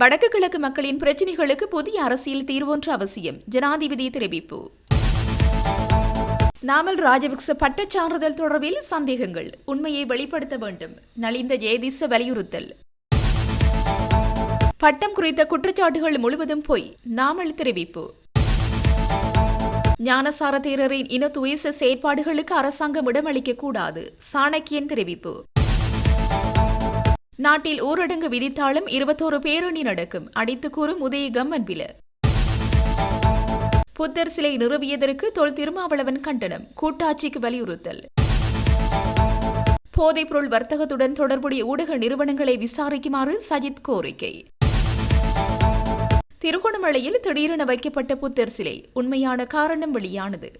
வடக்கு கிழக்கு மக்களின் பிரச்சினைகளுக்கு புதிய அரசியல் தீர்வொன்று அவசியம், ஜனாதிபதி தெரிவிப்பு. நாமல் ராஜபக்ச பட்டச் சான்றிதழ் தொடர்பில் சந்தேகங்கள், உண்மையை வெளிப்படுத்த வேண்டும், நலிந்த ஜெயதிச வலியுறுத்தல். பட்டம் குறித்த குற்றச்சாட்டுகள் முழுவதும் பொய், நாமல் தெரிவிப்பு. ஞானசார தேரரின் இன துவேச செயற்பாடுகளுக்கு அரசாங்கம் இடமளிக்கக்கூடாது, சாணக்கியன் தெரிவிப்பு. நாட்டில் ஊரடங்கு விதித்தாலும் 21 பேரணி நடக்கும், அடித்து கூறும் உதய கம்மன்பில. புத்தர் சிலை நிறுவியதற்கு தொல் திருமாவளவன் கண்டனம், கூட்டாட்சிக்கு வலியுறுத்தல். போதைப்பொருள் வர்த்தகத்துடன் தொடர்புடைய ஊடக நிறுவனங்களை விசாரிக்குமாறு சஜித் கோரிக்கை. திருகோணமலையில் திடீரென வைக்கப்பட்ட புத்தர் சிலை, உண்மையான காரணம் வெளியானது.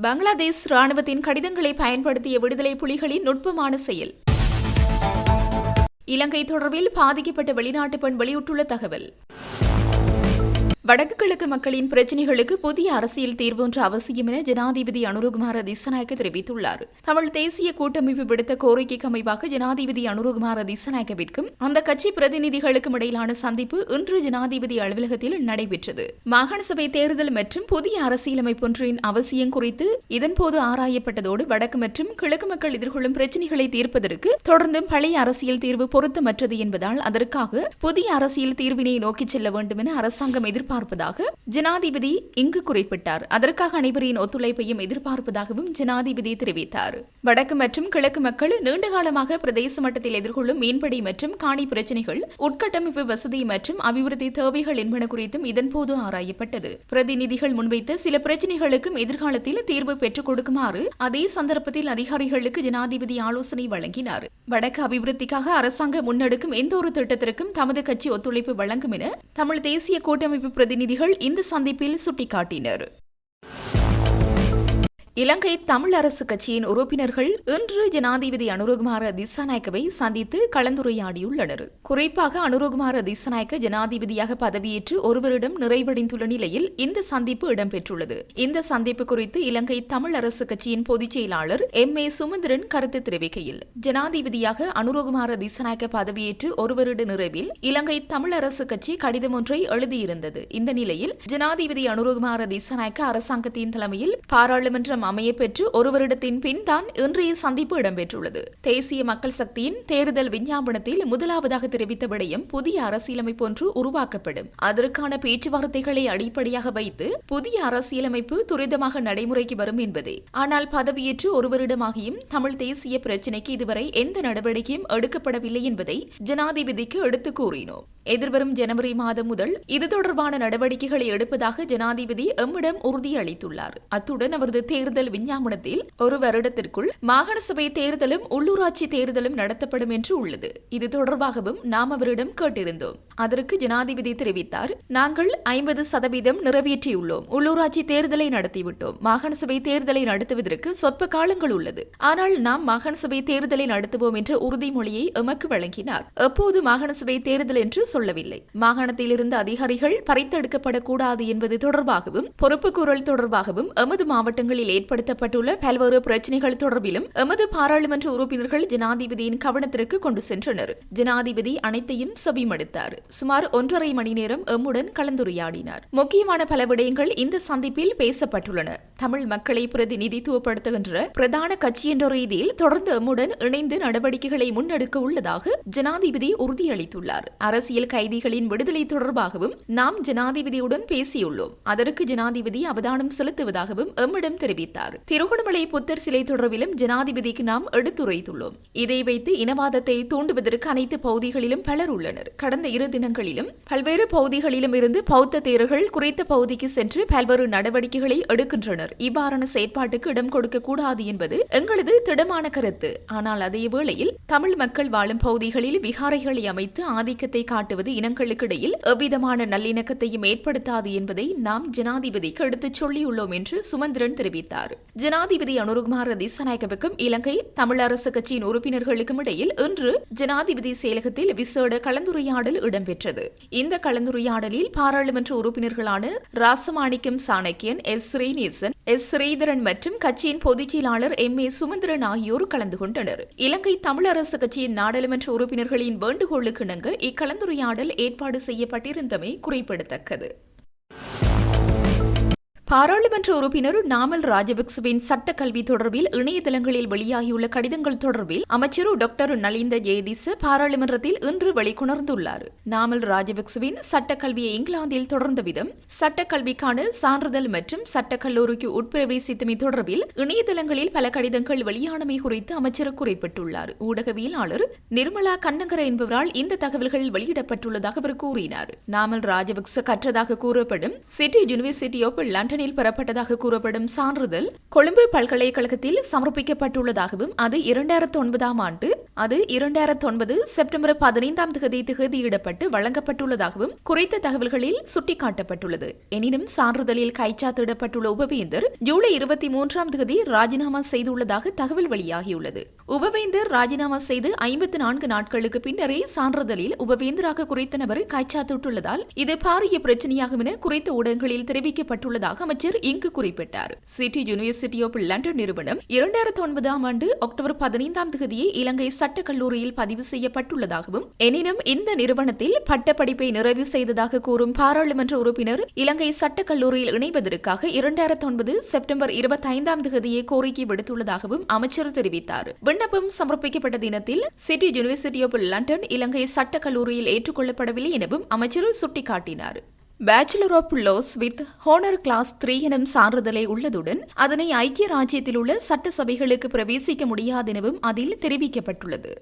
பங்களாதேஷ் ராணுவத்தின் கடிதங்களை பயன்படுத்திய விடுதலை புலிகளின் நுட்பமான செயல். இலங்கை தொடர்பில் பாதிக்கப்பட்ட வெளிநாட்டு பெண் வெளியிட்டுள்ள தகவல். வடக்கு கிழக்கு மக்களின் பிரச்சினைகளுக்கு புதிய அரசியல் தீர்வொன்று அவசியம் என ஜனாதிபதி அனுரகுமார திசாநாயக்க தெரிவித்துள்ளார். தமிழ் தேசிய கூட்டமைப்பு விடுத்த கோரிக்கைக்கு அமைவாக ஜனாதிபதி அனுரகுமார திசாநாயக்கவிற்கும் அந்த கட்சி பிரதிநிதிகளுக்கும் இடையிலான சந்திப்பு இன்று ஜனாதிபதி அலுவலகத்தில் நடைபெற்றது. மாகாண சபை தேர்தல் மற்றும் புதிய அரசியலமைப்பொன்றின் அவசியம் குறித்து இதன்போது ஆராயப்பட்டதோடு வடக்கு மற்றும் கிழக்கு மக்கள் எதிர்கொள்ளும் பிரச்சினைகளை தீர்ப்பதற்கு தொடர்ந்தும் பழைய அரசியல் தீர்வு பொருத்தமற்றது என்பதால் அதற்காக புதிய அரசியல் தீர்வினை நோக்கிச் செல்ல வேண்டும் என அரசாங்கம் எதிர்பார்ப்பதாக ஜனாதிபதி இங்கு குறிப்பிட்டார். அதற்காக அனைவரின் ஒத்துழைப்பையும் எதிர்பார்ப்பதாகவும் ஜனாதிபதி தெரிவித்தார். வடக்கு மற்றும் கிழக்கு மக்கள் நீண்டகாலமாக பிரதேச மட்டத்தில் எதிர்கொள்ளும் மீன்பிடி மற்றும் காணி பிரச்சினைகள், உட்கட்டமைப்பு வசதி மற்றும் அபிவிருத்தி தேவைகள் என்பன குறித்தும் இதன்போது ஆராயப்பட்டது. பிரதிநிதிகள் முன்வைத்த சில பிரச்சினைகளுக்கும் எதிர்காலத்தில் தீர்வு பெற்றுக் கொடுக்குமாறு அதே சந்தர்ப்பத்தில் அதிகாரிகளுக்கு ஜனாதிபதி ஆலோசனை வழங்கினார். வடக்கு அபிவிருத்திக்காக அரசாங்கம் முன்னெடுக்கும் எந்த ஒரு திட்டத்திற்கும் தமது கட்சி ஒத்துழைப்பு வழங்கும் என தமிழ் தேசிய கூட்டமைப்பு பிரதிநிதிகள் இந்த சந்திப்பில் சுட்டிக்காட்டினர். இலங்கை தமிழ் அரசு கட்சியின் உறுப்பினர்கள் இன்று ஜனாதிபதி அனுரகுமார திசாநாயக்கவை சந்தித்து கலந்துரையாடியுள்ளனர். குறிப்பாக அனுரகுமார திசாநாயக்க ஜனாதிபதியாக பதவியேற்று ஒரு வருடம் நிறைவடைந்துள்ள நிலையில் இந்த சந்திப்பு இடம்பெற்றுள்ளது. இந்த சந்திப்பு குறித்து இலங்கை தமிழ் அரசு கட்சியின் பொதுச் செயலாளர் M.A. சுமந்திரன் கருத்து தெரிவிக்கையில், ஜனாதிபதியாக அனுரகுமார திசாநாயக்க பதவியேற்று ஒரு வருட நிறைவில் இலங்கை தமிழ் அரசு கட்சி கடிதம் ஒன்றை எழுதியிருந்தது. இந்த நிலையில் ஜனாதிபதி அனுரகுமார திசாநாயக்க அரசாங்கத்தின் தலைமையில் பாராளுமன்றம் அமையப்பெற்று ஒரு வருடத்தின் பின் தான் இன்றைய சந்திப்பு இடம்பெற்றுள்ளது. தேசிய மக்கள் சக்தியின் தேர்தல் விஞ்ஞாபனத்தில் முதலாவதாக தெரிவித்த விடயம் புதிய அரசியலமைப்பு ஒன்று உருவாக்கப்படும், அதற்கான பேச்சுவார்த்தைகளை அடிப்படையாக வைத்து புதிய அரசியலமைப்பு துரிதமாக நடைமுறைக்கு வரும் என்பதே. ஆனால் பதவியேற்று ஒரு வருடமாகியும் தமிழ் தேசிய பிரச்சினைக்கு இதுவரை எந்த நடவடிக்கையும் எடுக்கப்படவில்லை என்பதை ஜனாதிபதிக்கு எடுத்து கூறினோம். எதிர்வரும் ஜனவரி மாதம் முதல் இது தொடர்பான நடவடிக்கைகளை எடுப்பதாக ஜனாதிபதி எம்மிடம் உறுதியளித்துள்ளார். அத்துடன் அவரது தேர்தல் விஞ்ஞாபனத்தில் ஒரு வருடத்திற்குள் மாகாண சபை தேர்தலும் உள்ளூராட்சி தேர்தலும் நடத்தப்படும் என்று உள்ளது. இது தொடர்பாகவும் நாம் அவரிடம் கேட்டிருந்தோம். அதற்கு ஜனாதிபதி தெரிவித்தார், நாங்கள் 50% நிறைவேற்றியுள்ளோம், உள்ளூராட்சி தேர்தலை நடத்திவிட்டோம், மாகாண சபை தேர்தலை நடத்துவதற்கு சொற்ப காலங்கள் உள்ளது, ஆனால் நாம் மாகாண சபை தேர்தலை நடத்துவோம் என்ற உறுதிமொழியை எமக்கு வழங்கினார். எப்போது மாகாண சபை தேர்தல் என்று சொல்லவில்லை. மாகாணத்தில் இருந்து அதிகாரிகள் பறித்தெடுக்கப்படக்கூடாது என்பது தொடர்பாகவும் பொறுப்புக்கூறல் தொடர்பாகவும் எமது மாவட்டங்களில் ஏற்படுத்தப்பட்டுள்ள பல்வேறு பிரச்சினைகள் தொடர்பிலும் எமது பாராளுமன்ற உறுப்பினர்கள் ஜனாதிபதியின் கவனத்திற்கு கொண்டு சென்றனர். ஜனாதிபதி அனைத்தையும் செவிமடுத்தார். சுமார் 1.5 மணி நேரம் எம்முடன் கலந்துரையாடினார். முக்கியமான பல விடயங்கள் இந்த சந்திப்பில் பேசப்பட்டுள்ளன. தமிழ் மக்களை பிரதிநிதித்துவப்படுத்துகின்ற பிரதான கட்சி என்ற ரீதியில் தொடர்ந்து எம்முடன் இணைந்து நடவடிக்கைகளை முன்னெடுக்க உள்ளதாக ஜனாதிபதி உறுதியளித்துள்ளார். அரசியல் கைதிகளின் விடுதலை தொடர்பாகவும் நாம் ஜனாதிபதியுடன் பேசியுள்ளோம். அதற்கு ஜனாதிபதி அவதானம் செலுத்துவதாகவும் எம்மிடம் தெரிவித்தார். திருகோணமலை புத்தர் சிலை தொடர்பிலும் ஜனாதிபதிக்கு நாம் எடுத்துரைத்துள்ளோம். இதை வைத்து இனவாதத்தை தூண்டுவதற்கு அனைத்து பகுதிகளிலும் பலர் உள்ளனர். கடந்த 2 தினங்களிலும் பல்வேறு பகுதிகளிலும் இருந்து பௌத்த தேரர்கள் குறித்த பகுதிக்கு சென்று பல்வேறு நடவடிக்கைகளை எடுக்கின்றனர். இவ்வாறான செயற்பாட்டுக்கு இடம் கொடுக்க கூடாது என்பது எங்களது திடமான கருத்து. ஆனால் அதே வேளையில் தமிழ் மக்கள் வாழும் பகுதிகளில் விகாரைகளை அமைத்து ஆதிக்கத்தை காட்டுவது இனங்களுக்கிடையில் எவ்விதமான நல்லிணக்கத்தையும் ஏற்படுத்தாது என்பதை நாம் ஜனாதிபதிக்கு எடுத்துச் சொல்லியுள்ளோம் என்று சுமந்திரன் தெரிவித்தார். ஜனாதிபதி அனுரகுமார திசாநாயக்கவுக்கும் இலங்கை தமிழ் அரசு கட்சியின் உறுப்பினர்களுக்கும் இடையில் இன்று ஜனாதிபதி செயலகத்தில் விசேட கலந்துரையாடல் இடம்பெற்றது. இடம்பெற்றது. இந்த கலந்துரையாடலில் பாராளுமன்ற உறுப்பினர்களான ராசமாணிக்கம் சாணக்கியன், எஸ். ஸ்ரீநேசன், எஸ். ஸ்ரீதரன் மற்றும் கட்சியின் பொதுச் செயலாளர் எம். ஏ. சுமந்திரன் ஆகியோர் கலந்து கொண்டனர். இலங்கை தமிழரசு கட்சியின் நாடாளுமன்ற உறுப்பினர்களின் வேண்டுகோளுக்கு இணங்க இக்கலந்துரையாடல் ஏற்பாடு செய்யப்பட்டிருந்தமை குறிப்பிடத்தக்கது. பாராளுமன்ற உறுப்பினர் நாமல் ராஜபக்சவின் சட்டக்கல்வி தொடர்பில் இணையதளங்களில் வெளியாகியுள்ள கடிதங்கள் தொடர்பில் அமைச்சர் டாக்டர் நலிந்த ஜெயதிச பாராளுமன்றத்தில் இன்று வெளிக்கொணர்ந்துள்ளார். நாமல் ராஜபக்சவின் சட்டக்கல்வியை இங்கிலாந்தில் தொடர்ந்த விதம், சட்டக்கல்விக்கான சான்றிதழ் மற்றும் சட்டக்கல்லூரிக்கு உட்பிரவேசித்தமை தொடர்பில் இணையதளங்களில் பல கடிதங்கள் வெளியானமை குறித்து அமைச்சர் குறிப்பிட்டுள்ளார். ஊடகவியலாளர் நிர்மலா கண்ணங்கர என்பவரால் இந்த தகவல்கள் வெளியிடப்பட்டுள்ளதாக அவர் கூறினார். நாமல் ராஜபக்ச கற்றதாக கூறப்படும் சிட்டி யூனிவர்சிட்டி ஆஃப் லண்டன் பெறப்பட்டதாக கூறப்படும் சான்றிதழ் கொழும்பு பல்கலைக்கழகத்தில் சமர்ப்பிக்கப்பட்டுள்ளதாகவும் அது 2009 ஆண்டு 2009 செப்டம்பர் 15 திகதியிடப்பட்டு வழங்கப்பட்டுள்ளதாகவும் குறித்த தகவல்களில் சுட்டிக்காட்டப்பட்டுள்ளது. எனினும் சான்றிதழில் கைச்சாத்திடப்பட்டுள்ள உபவேந்தர் ஜூலை 23 ராஜினாமா செய்துள்ளதாக தகவல் வெளியாகியுள்ளது. உபவேந்தர் ராஜினாமா செய்து 54 நாட்களுக்கு பின்னரே சான்றிதழில் உபவேந்தராக குறித்த நபர் கைச்சாத்திட்டுள்ளதால் இது பாரிய பிரச்சனையாகும் என குறித்த ஊடகங்களில் தெரிவிக்கப்பட்டுள்ளதாக அமைச்சர் இங்கு குறிப்பிட்டார். சிட்டி யூனிவர்சிட்டி ஆஃப் லண்டன் நிறுவனம் 2009 ஆண்டு அக்டோபர் 15 இலங்கை சட்டக் கல்லூரியில் பதிவு செய்யப்பட்டுள்ளதாகவும், எனினும் இந்த நிறுவனத்தில் பட்டப்படிப்பை நிறைவு செய்ததாக கூறும் பாராளுமன்ற உறுப்பினர் இலங்கை சட்டக் கல்லூரியில் இணைவதற்காக 2009 செப்டம்பர் 25 கோரிக்கை விடுத்துள்ளதாகவும் அமைச்சர் தெரிவித்தார். விண்ணப்பம் சமர்ப்பிக்கப்பட்ட தினத்தில் city university of London Ilangai சட்டக் கல்லூரியில் ஏற்றுக்கொள்ளப்படவில்லை எனவும் அமைச்சர் சுட்டிக்காட்டினார். Bachelor of laws with honour class 3 எனும் சான்றிதழை உள்ளதுடன் அதனை ஐக்கிய ராஜ்யத்தில் உள்ள சட்டசபைகளுக்கு பிரவேசிக்க முடியாது எனவும் அதில் தெரிவிக்கப்பட்டுள்ளது.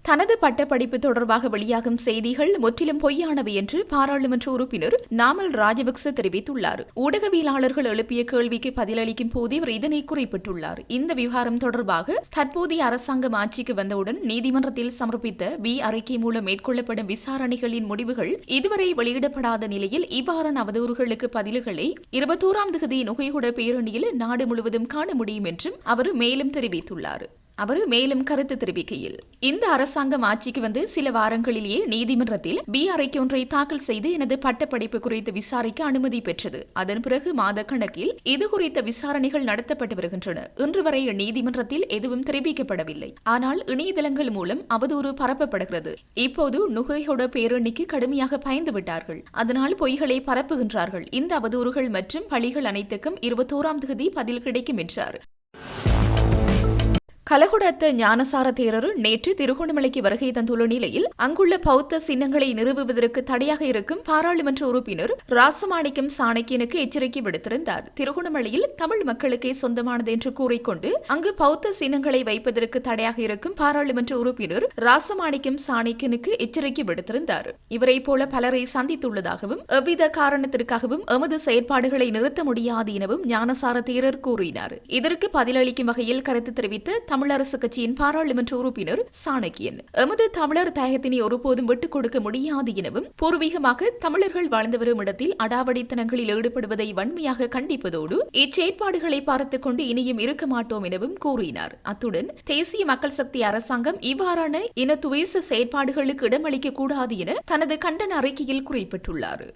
தனது பட்டப்படிப்பு தொடர்பாக வெளியாகும் செய்திகள் முற்றிலும் பொய்யானவை என்று பாராளுமன்ற உறுப்பினர் நாமல் ராஜபக்ச தெரிவித்துள்ளார். ஊடகவியலாளர்கள் எழுப்பிய கேள்விக்கு பதிலளிக்கும் போதே அவர் இதனை குறிப்பிட்டுள்ளார். இந்த விவகாரம் தொடர்பாக தற்போதைய அரசாங்கம் ஆட்சிக்கு வந்தவுடன் நீதிமன்றத்தில் சமர்ப்பித்த அறிக்கை மூலம் மேற்கொள்ளப்படும் விசாரணைகளின் முடிவுகள் இதுவரை வெளியிடப்படாத நிலையில் இவ்வாறான அவதூறுகளுக்கு பதில்களை 21 நுகைகுட பேரணியில் நாடு முழுவதும் காண முடியும் என்றும் அவர் மேலும் தெரிவித்துள்ளார். அவர் மேலும் கருத்து தெரிவிக்கையில், இந்த அரசாங்கம் ஆட்சிக்கு வந்து சில வாரங்களிலேயே நீதிமன்றத்தில் அறிக்கை ஒன்றை தாக்கல் செய்து எனது பட்டப்படிப்பு குறித்து விசாரிக்க அனுமதி பெற்றது. அதன் பிறகு மாத கணக்கில் இது குறித்த விசாரணைகள் நடத்தப்பட்டு வருகின்றன. இன்று வரை நீதிமன்றத்தில் எதுவும் தெரிவிக்கப்படவில்லை. ஆனால் இணையதளங்கள் மூலம் அவதூறு பரப்பப்படுகிறது. இப்போது நுகைகொட பேரணிக்கு கடுமையாக பயந்து விட்டார்கள். அதனால் பொய்களை பரப்புகின்றார்கள். இந்த அவதூறுகள் மற்றும் பழிகள் அனைத்துக்கும் 21 பதில் கிடைக்கும் என்றார். கலகுடத்த ஞானசார தேரர் நேற்று திருகோணமலைக்கு வருகை தந்துள்ள நிலையில் அங்குள்ள பௌத்த சின்னங்களை நிறுவுவதற்கு தடையாக இருக்கும் பாராளுமன்ற உறுப்பினர் ராசமாணிக்கம் சாணக்கியனுக்கு எச்சரிக்கை விடுத்திருந்தார். திருகோணமலையில் தமிழ் மக்களுக்கே சொந்தமானது என்று கூறிக்கொண்டு அங்கு பௌத்த சின்னங்களை வைப்பதற்கு தடையாக இருக்கும் பாராளுமன்ற உறுப்பினர் ராசமாணிக்கம் சாணக்கியனுக்கு எச்சரிக்கை விடுத்திருந்தார். இவரை போல பலரை சந்தித்துள்ளதாகவும் எவ்வித காரணத்திற்காகவும் எமது செயற்பாடுகளை நிறுத்த முடியாது எனவும் ஞானசார தேரர் கூறினார். இதற்கு பதிலளிக்கும் வகையில் கருத்து தெரிவித்த தமிழரசு கட்சியின் பாராளுமன்ற உறுப்பினர் சாணக்கியன், எமது தமிழர் தாயகத்தினை ஒருபோதும் விட்டுக் கொடுக்க முடியாது எனவும் பூர்வீகமாக தமிழர்கள் வாழ்ந்து வரும் இடத்தில் அடாவடித்தனங்களில் ஈடுபடுவதை வன்மையாக கண்டிப்பதோடு இச்செயற்பாடுகளை பார்த்துக் கொண்டு இனியும் இருக்க மாட்டோம் எனவும் கூறினார். அத்துடன் தேசிய மக்கள் சக்தி அரசாங்கம் இவ்வாறான இனத்துவேச செயற்பாடுகளுக்கு இடமளிக்க கூடாது என தனது கண்டன அறிக்கையில் குறிப்பிட்டுள்ளார்.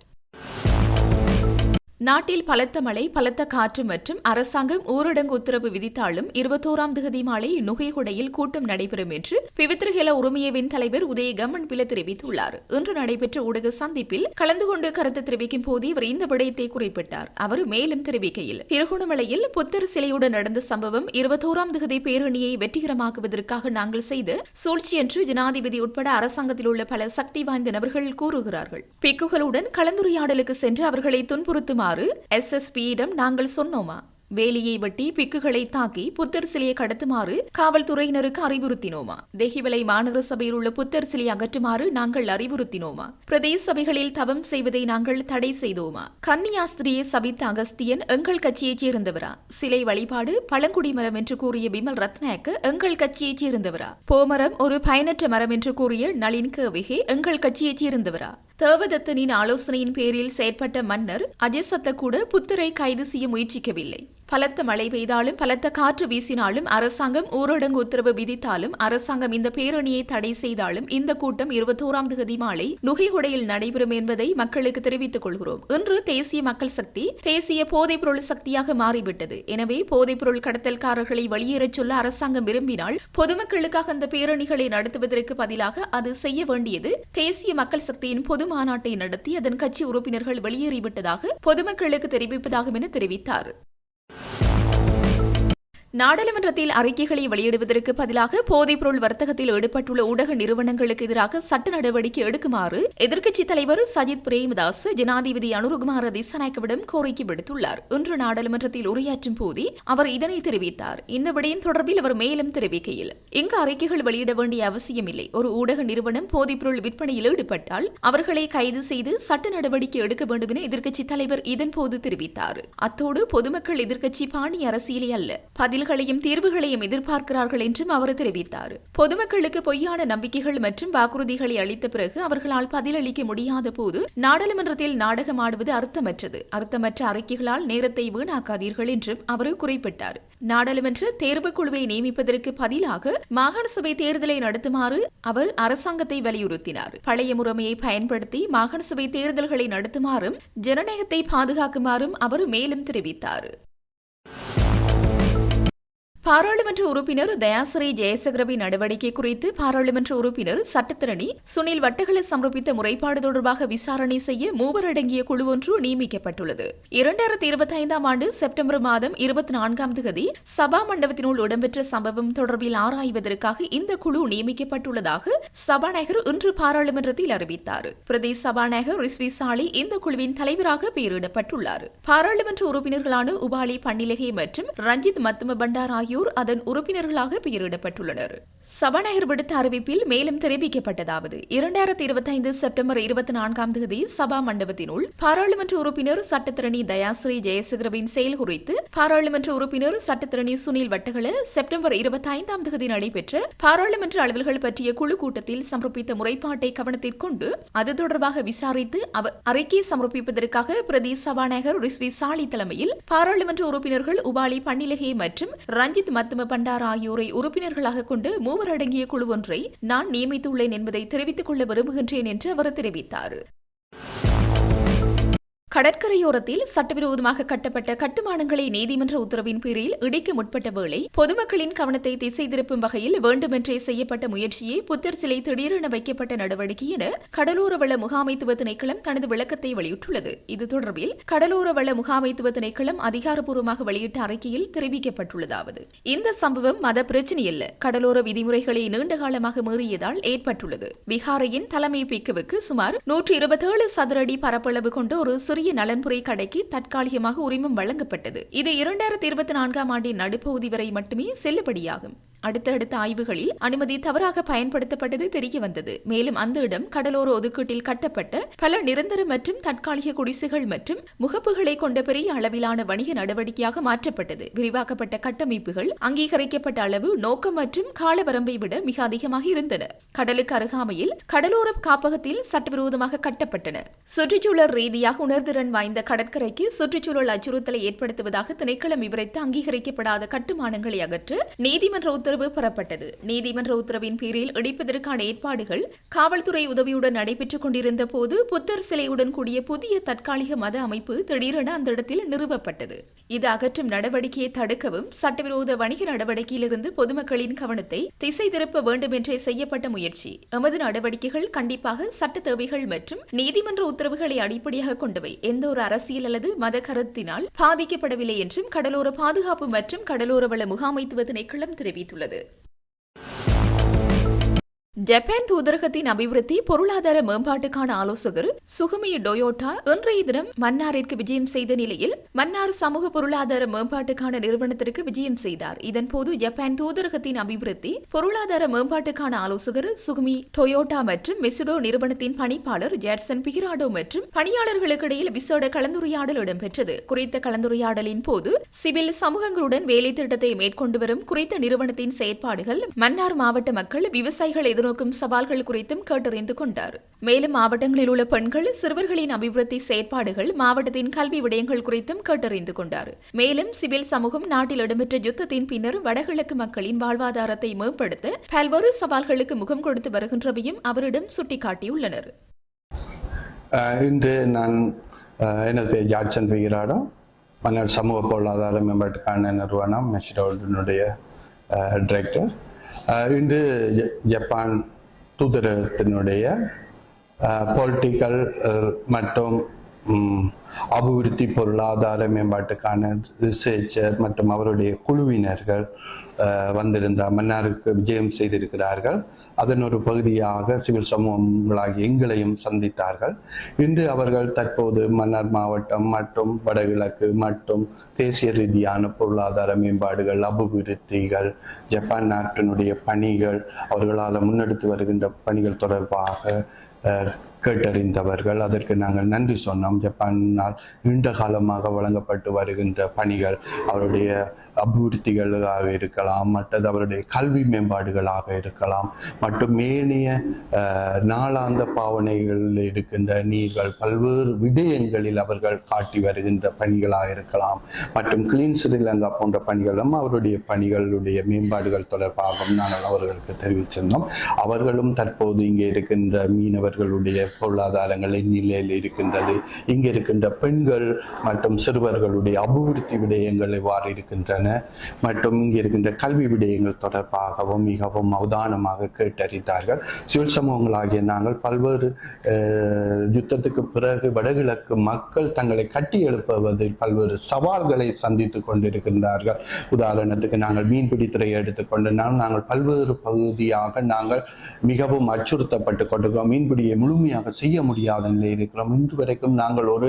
நாட்டில் பலத்த மழை, பலத்த காற்று மற்றும் அரசாங்கம் ஊரடங்கு உத்தரவு விதித்தாலும் 21 மாலை நுகைகுடையில் கூட்டம் நடைபெறும் என்று பிவித்ரஹெல உரிமையவின் தலைவர் உதய கம்மன்பில தெரிவித்துள்ளார். இன்று நடைபெற்ற ஊடக சந்திப்பில் கலந்து கொண்டு கருத்து தெரிவிக்கும் போது இவர் இந்த விடயத்தை குறிப்பிட்டார். அவர் மேலும் தெரிவிக்கையில், திருகோணமலையில் புத்தர் சிலையுடன் நடந்த சம்பவம் 21 பேரணியை வெற்றிகரமாக்குவதற்காக நாங்கள் செய்த சூழ்ச்சி என்று ஜனாதிபதி உட்பட அரசாங்கத்தில் உள்ள பல சக்தி வாய்ந்த நபர்கள் கூறுகிறார்கள். பிக்குகளுடன் கலந்துரையாடலுக்கு சென்று அவர்களை துன்புறுத்துமாறு SSP-யிடம் நாங்கள் சொன்னோமா? வேலியை வெட்டி பிக்குகளை தாக்கி புத்தர் சிலையை கடத்துமாறு காவல்துறையினருக்கு அறிவுறுத்தினோமா? தெஹிவலை மாநகர சபையில் உள்ள புத்தர் சிலையை அகற்றுமாறு நாங்கள் அறிவுறுத்தினோமா? பிரதேச சபைகளில் தவம் செய்வதை நாங்கள் தடை செய்தோமா? கன்னியாஸ்திரியை சபித்த அகஸ்தியன் எங்கள் கட்சியைச் சேர்ந்தவரா? சிலை வழிபாடு பழங்குடி மரம் என்று கூறிய பிமல் ரத்நாயக்க எங்கள் கட்சியைச் சேர்ந்தவரா? போமரம் ஒரு பயனற்ற மரம் என்று கூறிய நளின் கேவிகே எங்கள் கட்சியைச் சேர்ந்தவரா? தேவதத்தனின் ஆலோசனையின் பேரில் செயற்பட்ட மன்னர் அஜசத்த கூட புத்தரை கைது செய்ய முயற்சிக்கவில்லை. பலத்த மழை பெய்தாலும் பலத்த காற்று வீசினாலும் அரசாங்கம் ஊரடங்கு உத்தரவு விதித்தாலும் அரசாங்கம் இந்த பேரணியை தடை செய்தாலும் இந்த கூட்டம் 21ஆம் தேதி மாலை நுகைகுடையில் நடைபெறும் என்பதை மக்களுக்கு தெரிவித்துக் கொள்கிறோம். இன்று தேசிய மக்கள் சக்தி தேசிய போதைப்பொருள் சக்தியாக மாறிவிட்டது. எனவே போதைப்பொருள் கடத்தல்காரர்களை வெளியேறச் சொல்ல அரசாங்கம் விரும்பினால் பொதுமக்களுக்காக அந்த பேரணிகளை நடத்துவதற்கு பதிலாக அது செய்ய வேண்டியது தேசிய மக்கள் சக்தியின் பொது மாநாட்டை நடத்தி அதன் கட்சி உறுப்பினர்கள் வெளியேறிவிட்டதாக பொதுமக்களுக்கு தெரிவிப்பதாகும் என தெரிவித்தார். நாடாளுமன்றத்தில் அறிக்கைகளை வெளியிடுவதற்கு பதிலாக போதைப்பொருள் வர்த்தகத்தில் ஈடுபட்டுள்ள ஊடக நிறுவனங்களுக்கு எதிராக சட்ட நடவடிக்கை எடுக்குமாறு எதிர்க்கட்சித் தலைவர் சஜித் பிரேமதாஸ் ஜனாதிபதி அனுரகுமார திசாநாயக்கவிடம் கோரிக்கை விடுத்துள்ளார். இன்று நாடாளுமன்றத்தில் உரையாற்றும் போதே அவர் இதனை தெரிவித்தார். இந்த விடயம் தொடர்பில் அவர் மேலும் தெரிவிக்கையில், இங்கு அறிக்கைகள் வெளியிட வேண்டிய அவசியமில்லை. ஒரு ஊடக நிறுவனம் போதைப்பொருள் விற்பனையில் ஈடுபட்டால் அவர்களை கைது செய்து சட்ட நடவடிக்கை எடுக்க வேண்டும் என எதிர்க்கட்சித் தலைவர் இதன்போது தெரிவித்தார். அத்தோடு பொதுமக்கள் எதிர்க்கட்சி பாணி அரசியலே அல்ல, பதில்களையும் தீர்வுகளையும் எதிர்பார்க்கிறார்கள் என்றும் அவர் தெரிவித்தார். பொதுமக்களுக்கு பொய்யான நம்பிக்கைகள் மற்றும் வாக்குறுதிகளை அளித்த பிறகு அவர்களால் பதிலளிக்க முடியாத போது நாடாளுமன்றத்தில் நாடகம் ஆடுவது அர்த்தமற்றது. அர்த்தமற்ற அறிக்கைகளால் நேரத்தை வீணாக்காதீர்கள் என்றும் அவர் குறிப்பிட்டார். நாடாளுமன்ற தேர்வுக் குழுவை நியமிப்பதற்கு பதிலாக மாகாண சபை தேர்தலை நடத்துமாறு அவர் அரசாங்கத்தை வலியுறுத்தினார். பழைய முறைமையை பயன்படுத்தி மாகாண சபை தேர்தல்களை நடத்துமாறும் ஜனநாயகத்தை பாதுகாக்குமாறும் அவர் மேலும் தெரிவித்தார். பாராளுமன்ற உறுப்பினர் தயாசிரி ஜெயசேகரவின் நடவடிக்கை குறித்து பாராளுமன்ற உறுப்பினர் சட்டத்தரணி சுனில் வட்டகல சமர்ப்பித்த முறைப்பாடு தொடர்பாக விசாரணை செய்ய 3 அடங்கிய குழு ஒன்று நியமிக்கப்பட்டுள்ளது. 2025ஆம் ஆண்டு செப்டம்பர் மாதம் 24ஆம் தேதி சபா மண்டபத்தினுள் இடம்பெற்ற சம்பவம் தொடர்பில் ஆராய்வதற்காக இந்த குழு நியமிக்கப்பட்டுள்ளதாக சபாநாயகர் இன்று பாராளுமன்றத்தில் அறிவித்தார். பிரதேச சபாநாயகர் ரிஸ்வி சாலி இந்த குழுவின் தலைவராக பெயரிடப்பட்டுள்ளார். பாராளுமன்ற உறுப்பினர்களான உபாலி பன்னிலகே மற்றும் ரஞ்சித் மத்தும பண்டார் ஆகியோர் அதன் உறுப்பினர்களாக பெயரிடப்பட்டுள்ளனர். சபாநாயகர் விடுத்த அறிவிப்பில் மேலும் தெரிவிக்கப்பட்டதாவது, 2025 செப்டம்பர் 24ஆம் தேதி சபா மண்டபத்தினுள் பாராளுமன்ற உறுப்பினர் சட்டத்தரணி தயாசிரி ஜெயசேகரவின் செயல் குறித்து பாராளுமன்ற உறுப்பினர் சட்டத்தரணி சுனில் வட்டகல செப்டம்பர் 25ஆம் தேதி நடைபெற்ற பாராளுமன்ற அலுவல்கள் பற்றிய குழு கூட்டத்தில் சமர்ப்பித்த முறைப்பாட்டை கவனத்திற்கொண்டு அது தொடர்பாக விசாரித்து அவர் அறிக்கை சமர்ப்பிப்பதற்காக பிரதேச சபாநாயகர் ரிஸ்வி சாலி தலைமையில் பாராளுமன்ற உறுப்பினர்கள் உபாலி பன்னிலகே மற்றும் ரஞ்சித் மத்தும பண்டார் ஆகியோரை உறுப்பினர்களாக கொண்டு 3 அடங்கிய குழு ஒன்றை நான் நியமித்துள்ளேன் என்பதை தெரிவித்துக் கொள்ள விரும்புகின்றேன் என்று அவர் தெரிவித்தார். கடற்கரையோரத்தில் சட்டவிரோதமாக கட்டப்பட்ட கட்டுமானங்களை நீதிமன்ற உத்தரவின் பேரில் இடிக்க முற்பட்ட வேளை பொதுமக்களின் கவனத்தை திசை திருப்பும் வகையில் வேண்டுமென்றே செய்யப்பட்ட முயற்சியே புத்தர் சிலை திடீரென வைக்கப்பட்ட நடவடிக்கை என கடலோர வள முகாமைத்துவ திணைக்களம் தனது விளக்கத்தை வெளியிட்டுள்ளது. இது தொடர்பில் கடலோர வள முகாமைத்துவ திணைக்களம் அதிகாரப்பூர்வமாக வெளியிட்ட அறிக்கையில் தெரிவிக்கப்பட்டுள்ளதாவது, இந்த சம்பவம் மத பிரச்சினையல்ல, கடலோர விதிமுறைகளை நீண்ட காலமாக மீறியதால் ஏற்பட்டுள்ளது. விஹாரையின் தலைமை பிக்குவுக்கு சுமார் 127 சதுர அடி பரப்பளவு கொண்ட ஒரு சிறிய நலன்புரை கடைக்கு தற்காலிகமாக உரிமம் வழங்கப்பட்டது. இது 2024ஆம் ஆண்டின் நடுப்பகுதி வரை மட்டுமே செல்லுபடியாகும். அடுத்தடுத்த ஆய்வுகளில் அனுமதி தவறாக பயன்படுத்தப்பட்டது தெரிய வந்தது. மேலும் அந்த இடம் கடலோர ஒதுக்கீட்டில் கட்டப்பட்ட பல நிரந்தர மற்றும் தற்காலிக குடிசைகள் மற்றும் முகப்புகளை கொண்ட பெரிய அளவிலான வணிக நடவடிக்கையாக மாற்றப்பட்டது. விரிவாக்கப்பட்ட கட்டமைப்புகள் அங்கீகரிக்கப்பட்ட அளவு, நோக்கம் மற்றும் காலவரம்பை விட மிக அதிகமாக இருந்தன. கடலுக்கு அருகாமையில் கடலோர காப்பகத்தில் சட்டவிரோதமாக கட்டப்பட்டன. சுற்றுச்சூழல் ரீதியாக உணர்திறன் வாய்ந்த கடற்கரைக்கு சுற்றுச்சூழல் அச்சுறுத்தலை ஏற்படுத்துவதாக திணைக்களம் விவரித்து அங்கீகரிக்கப்படாத கட்டுமானங்களை அகற்ற நீதிமன்ற உத்தரவு பெறப்பட்டது. நீதிமன்ற உத்தரவின் பேரில் இடிப்பதற்கான ஏற்பாடுகள் காவல்துறை உதவியுடன் நடைபெற்றுக் கொண்டிருந்த போது புத்தர் சிலையுடன் கூடிய புதிய தற்காலிக மத அமைப்பு திடீரென அந்த இடத்தில் நிறுவப்பட்டது. இது அகற்றும் நடவடிக்கையை தடுக்கவும் சட்டவிரோத வணிக நடவடிக்கையிலிருந்து பொதுமக்களின் கவனத்தை திசை திருப்ப வேண்டும் என்றே செய்யப்பட்ட முயற்சி. எமது நடவடிக்கைகள் கண்டிப்பாக சட்ட தேவைகள் மற்றும் நீதிமன்ற உத்தரவுகளை அடிப்படையாக கொண்டவை, எந்த ஒரு அரசியல் அல்லது மத கருத்தினால் பாதிக்கப்படவில்லை என்றும் கடலோர பாதுகாப்பு மற்றும் கடலோர வள முகாமைத்துவ திணைக்களம் தெரிவித்துள்ளது. ஜப்பான் தூதரகத்தின் அபிவிருத்தி பொருளாதார மேம்பாட்டுக்கான ஆலோசகர் சுகுமி டொயோட்டா இன்றைய தினம் மன்னாரிற்கு விஜயம் செய்த நிலையில் மன்னார் சமூக பொருளாதார மேம்பாட்டுக்கான நிறுவனத்திற்கு விஜயம் செய்தார். இதன்போது ஜப்பான் தூதரகத்தின் அபிவிருத்தி பொருளாதார மேம்பாட்டுக்கான ஆலோசகர் சுகுமி டொயோட்டா மற்றும் மெசுடோ நிறுவனத்தின் பணிப்பாளர் ஜேட்சன் பிகிராடோ மற்றும் பணியாளர்களுக்கு இடையில் விசேட கலந்துரையாடல் இடம்பெற்றது. குறித்த கலந்துரையாடலின் போது சிவில் சமூகங்களுடன் வேலை திட்டத்தை மேற்கொண்டு வரும் குறித்த நிறுவனத்தின் செயற்பாடுகள், மன்னார் மாவட்ட மக்கள், விவசாயிகள் எதிர்நோக்கும் சவால்கள் குறித்தும் கேட்டறிந்து கொண்டார். மேலும் மாவட்டங்களில் உள்ள பெண்கள் சிறுவர்களின் அபிவிருத்தி செயற்பாடுகள், மாவட்டத்தின் கல்வி விடயங்கள் குறித்தும் கேட்டறிந்து கொண்டார். மேலும் சிவில் சமூகம் நாட்டில் இடம்பெற்ற யுத்தத்தின் பின்னர் வடகிழக்கு மக்களின் வாழ்வாதாரத்தை மேம்படுத்த பல்வேறு சவால்களுக்கு முகம் கொடுத்து வருகின்றவையும் அவரிடம் சுட்டிக்காட்டியுள்ளனர். இன்று நான் எனது பேர் ஜாட்சன் பெய்கிறாடம், மன்னர் சமூக பொருளாதார மேம்பாட்டுக்கான நிறுவனம் மெஷிரோனுடைய டைரக்டர். இன்று ஜப்பான் தூதரகத்தினுடைய பொலிட்டிக்கல் மற்றும் அபிவிருத்தி பொருளாதார மேம்பாட்டுக்கான ரிசர்ச்சர் மற்றும் அவருடைய குழுவினர்கள் வந்திருந்த மன்னாருக்கு விஜயம் செய்திருக்கிறார்கள். அதன் ஒரு பகுதியாக சிவில் சமூகங்களாகிய எங்களையும் சந்தித்தார்கள். இன்று அவர்கள் தற்போது மன்னார் மாவட்டம் மற்றும் வடகிழக்கு மற்றும் தேசிய ரீதியான பொருளாதார மேம்பாடுகள், அபிவிருத்திகள், ஜப்பான் நாட்டினுடைய பணிகள், அவர்களால் முன்னெடுத்து வருகின்ற பணிகள் தொடர்பாக கேட்டறிந்தவர்கள். அதற்கு நாங்கள் நன்றி சொன்னோம். ஜப்பானால் நீண்ட காலமாக வழங்கப்பட்டு வருகின்ற பணிகள், அவருடைய அபிவிருத்திகளாக இருக்கலாம், மற்றது அவருடைய கல்வி மேம்பாடுகளாக இருக்கலாம், மற்றும் ஏனைய நாளாந்த பாவனைகளில் இருக்கின்ற நீர்கள், பல்வேறு விடயங்களில் அவர்கள் காட்டி வருகின்ற பணிகளாக இருக்கலாம், மற்றும் கிளீன் ஸ்ரீலங்கா போன்ற பணிகளும் அவருடைய பணிகளுடைய மேம்பாடுகள் தொடர்பாகவும் நாங்கள் அவர்களுக்கு தெரிவித்திருந்தோம். அவர்களும் தற்போது இங்கே இருக்கின்ற மீனவர்களுடைய பொருளாதாரங்களின் நிலையில் இருக்கின்றது, இங்கே இருக்கின்ற பெண்கள் மற்றும் சிறுவர்களுடைய அபிவிருத்தி விடயங்கள் எவ்வாறு இருக்கின்றன, மற்றும் இங்கே இருக்கின்ற கல்வி விடயங்கள் தொடர்பாகவும் மிகவும் அவதானமாக கேட்டறிந்தார்கள். சிவில் சமூகங்களாகிய நாங்கள் பல்வேறு யுத்தத்துக்கு பிறகு வடகிழக்கு மக்கள் தங்களை கட்டி எழுப்புவதில் பல்வேறு சவால்களை சந்தித்துக் கொண்டிருக்கின்றார்கள். உதாரணத்துக்கு நாங்கள் மீன்பிடித்துறையை எடுத்துக்கொண்டு நாங்கள் பல்வேறு பகுதியாக நாங்கள் மிகவும் அச்சுறுத்தப்பட்டு கொண்டிருக்கிறோம். மீன்பிடியை முழுமையாக செய்ய முடியாத நிலை இருக்கிறோம். இன்று வரைக்கும் நாங்கள் ஒரு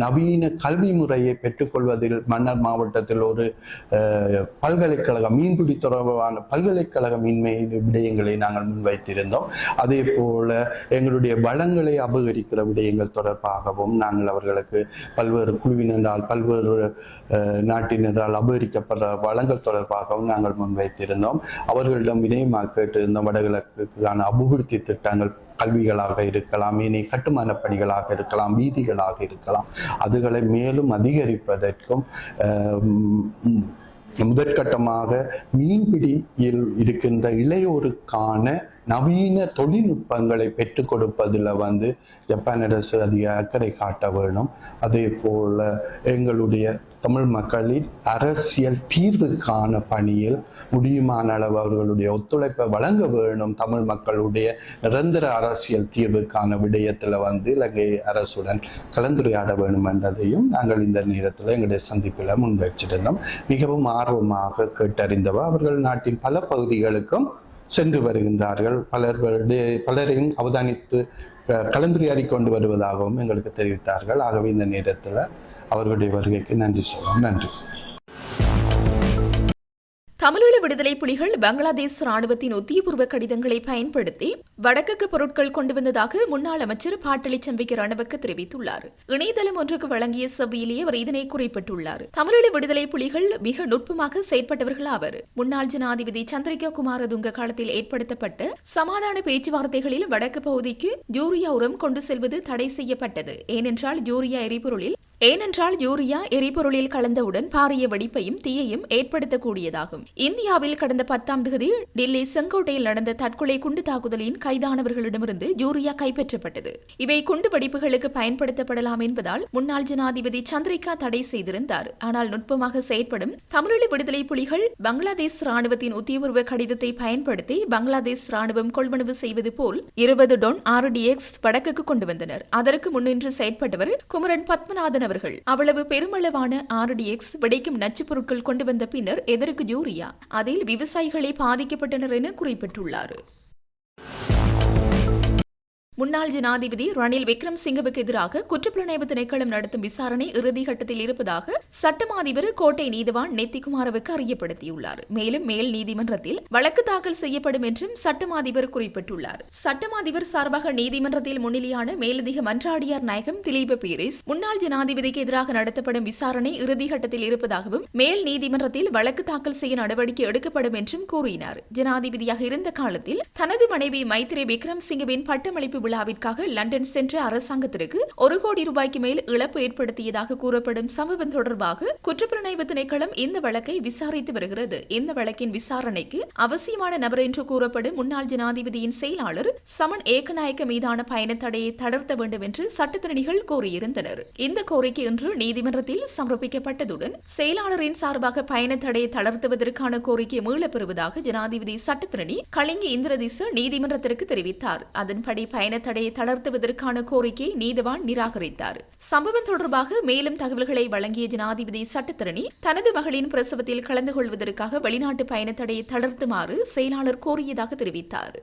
நவீன கல்வி முறையை பெற்றுக்கொள்வதில் மன்னார் மாவட்டத்தில் ஒரு பல்கலைக்கழகம், மீன்பிடி தொடர்பான பல்கலைக்கழகமின்மை விடயங்களை நாங்கள் முன்வைத்திருந்தோம். அதே போல எங்களுடைய வளங்களை அபகரிக்கிற விடயங்கள் தொடர்பாகவும் நாங்கள் அவர்களுக்கு பல்வேறு குழுவினரால், பல்வேறு நாட்டினரால் அபகரிக்கப்படுற வளங்கள் தொடர்பாகவும் நாங்கள் முன்வைத்திருந்தோம். அவர்களிடம் வினயமாக கேட்டிருந்தோம். வடகிழக்குக்கான அபிவிருத்தி திட்டங்கள், கல்விகளாக இருக்கலாம், இனி கட்டுமான பணிகளாக இருக்கலாம், வீதிகளாக இருக்கலாம், அதுகளை மேலும் அதிகரிப்பதற்கும் முதற்கட்டமாக மீன்பிடியில் இருக்கின்ற இளையோருக்கான நவீன தொழில்நுட்பங்களை பெற்றுக் கொடுப்பதில் ஜப்பான் அரசு அதிக அக்கறை காட்ட வேணும். அதே போல எங்களுடைய தமிழ் மக்களின் அரசியல் தீர்வுக்கான பணியில் முடியுமான அளவு அவர்களுடைய ஒத்துழைப்பை வழங்க வேணும். தமிழ் மக்களுடைய நிரந்தர அரசியல் தீர்வுக்கான விடயத்தில் இலங்கை அரசுடன் கலந்துரையாட வேண்டும் என்றதையும் நாங்கள் இந்த நேரத்தில் எங்களுடைய சந்திப்பில் முன்வைச்சிருந்தோம். மிகவும் ஆர்வமாக கேட்டறிந்தவர். அவர்கள் நாட்டின் பல பகுதிகளுக்கும் சென்று வருகின்றார்கள். பலரையும் அவதானித்து கலந்துரையாடி கொண்டு வருவதாகவும் எங்களுக்கு தெரிவித்தார்கள். ஆகவே இந்த நேரத்தில் அவர்களுடைய வருகைக்கு நன்றி சொல்லுவோம். நன்றி. தமிழீழ விடுதலை புலிகள் பங்களாதேஷ் ராணுவத்தின் உத்தியபூர்வ கடிதங்களை பயன்படுத்தி வடக்குக்கு பொருட்கள் கொண்டு வந்ததாக முன்னாள் அமைச்சர் பாட்டலி சம்பிக்க ரணவக்க தெரிவித்துள்ளார். இணையதளம் ஒன்றுக்கு வழங்கிய சபையிலேயே அவர் இதனை குறிப்பிட்டுள்ளார். தமிழீழ விடுதலை புலிகள் மிக நுட்பமாக செயற்பட்டவர்கள் ஆவர். முன்னாள் ஜனாதிபதி சந்திரிகா குமாரதுங்க காலத்தில் ஏற்படுத்தப்பட்ட சமாதான பேச்சுவார்த்தைகளில் வடக்கு பகுதிக்கு யூரியா உரம் கொண்டு செல்வது தடை செய்யப்பட்டது. ஏனென்றால் யூரியா எரிபொருளில் கலந்தவுடன் பாரிய வெடிப்பையும் தீயையும் ஏற்படுத்தக்கூடியதாகும். இந்தியாவில் கடந்த 10ஆம் தேதி டெல்லி செங்கோட்டையில் நடந்த தற்கொலை குண்டு தாக்குதலின் கைதானவர்களிடமிருந்து யூரியா கைப்பற்றப்பட்டது. இவை குண்டு வெடிப்புகளுக்கு பயன்படுத்தப்படலாம் என்பதால் முன்னாள் ஜனாதிபதி சந்திரிகா தடை செய்திருந்தார். ஆனால் நுட்பமாக செயற்படும் தமிழீழ விடுதலை புலிகள் பங்களாதேஷ் ராணுவத்தின் உத்தியபூர்வ கடிதத்தை பயன்படுத்தி பங்களாதேஷ் ராணுவம் கொள்வனவு செய்வது போல் 20 டன் RDX வடக்குக்கு கொண்டு வந்தனர். அதற்கு முன்னின்று செயற்பட்டவர் குமரன் பத்மநாதன் அவர்கள். அவ்வளவு பெருமளவான RDX வெடிக்கும் நச்சுப் பொருட்கள் கொண்டு வந்த பின்னர் எதற்கு யூரியா? அதில் விவசாயிகளே பாதிக்கப்பட்டனர் என குறிப்பிட்டுள்ளார். முன்னாள் ஜனாதிபதி ரணில் விக்ரமசிங்கவுக்கு எதிராக குற்றப்புலனாய்வு திணைக்களம் நடத்தும் விசாரணை இறுதிக்கட்டத்தில் இருப்பதாக சட்டமா அதிபர் கோட்டை நீதிவான் நெத்திகுமாரவுக்கு அறியப்படுத்தியுள்ளார். மேலும் மேல் நீதிமன்றத்தில் வழக்கு தாக்கல் செய்யப்படும் என்றும் சட்டமா அதிபர் குறிப்பிட்டுள்ளார். சட்டமா அதிபர் சார்பாக நீதிமன்றத்தில் முன்னிலையான மேலதிக மன்றாடியார் நாயகம் திலீப பீரிஸ் முன்னாள் ஜனாதிபதிக்கு எதிராக நடத்தப்படும் விசாரணை இறுதிக்கட்டத்தில் இருப்பதாகவும் மேல் நீதிமன்றத்தில் வழக்கு தாக்கல் செய்ய நடவடிக்கை எடுக்கப்படும் என்றும் கூறினார். ஜனாதிபதியாக இருந்த காலத்தில் தனது மனைவி மைத்ரி விக்ரமசிங்கவின் பட்டமளிப்பு விழாவிற்காக லண்டன் சென்ற அரசாங்கத்திற்கு 1 கோடி ரூபாய்க்கு மேல் இழப்பு ஏற்படுத்தியதாக கூறப்படும் சம்பவம் தொடர்பாக குற்றப்புலனாய்வு திணைக்களம் இந்த வழக்கை விசாரித்து வருகிறது. இந்த வழக்கின் விசாரணைக்கு அவசியமான நபர் என்று கூறப்படும் முன்னாள் ஜனாதிபதியின் செயலாளர் சமன் ஏகநாயக்க மீதான பயண தடையை தளர்த்த வேண்டும் என்று சட்டத்திறனிகள் கோரியிருந்தனர். இந்த கோரிக்கை இன்று நீதிமன்றத்தில் சமர்ப்பிக்கப்பட்டதுடன் செயலாளரின் சார்பாக பயண தடையை தளர்த்துவதற்கான கோரிக்கை மீளப்பெறுவதாக ஜனாதிபதி சட்டத்திரணி கலிங்கி இந்திரதிச நீதிமன்றத்திற்கு தெரிவித்தார். அதன்படி பயண தடையை தளர்த்துவதற்கான கோரிக்கையை நீதிவான் நிராகரித்தார். சம்பவம் தொடர்பாக மேலும் தகவல்களை வழங்கிய ஜனாதிபதி சட்டத்திரணி தனது மகளின் பிரசவத்தில் கலந்து கொள்வதற்காக வெளிநாட்டு பயண தடையை தளர்த்துமாறு செயலாளர் கோரியதாக தெரிவித்தார்.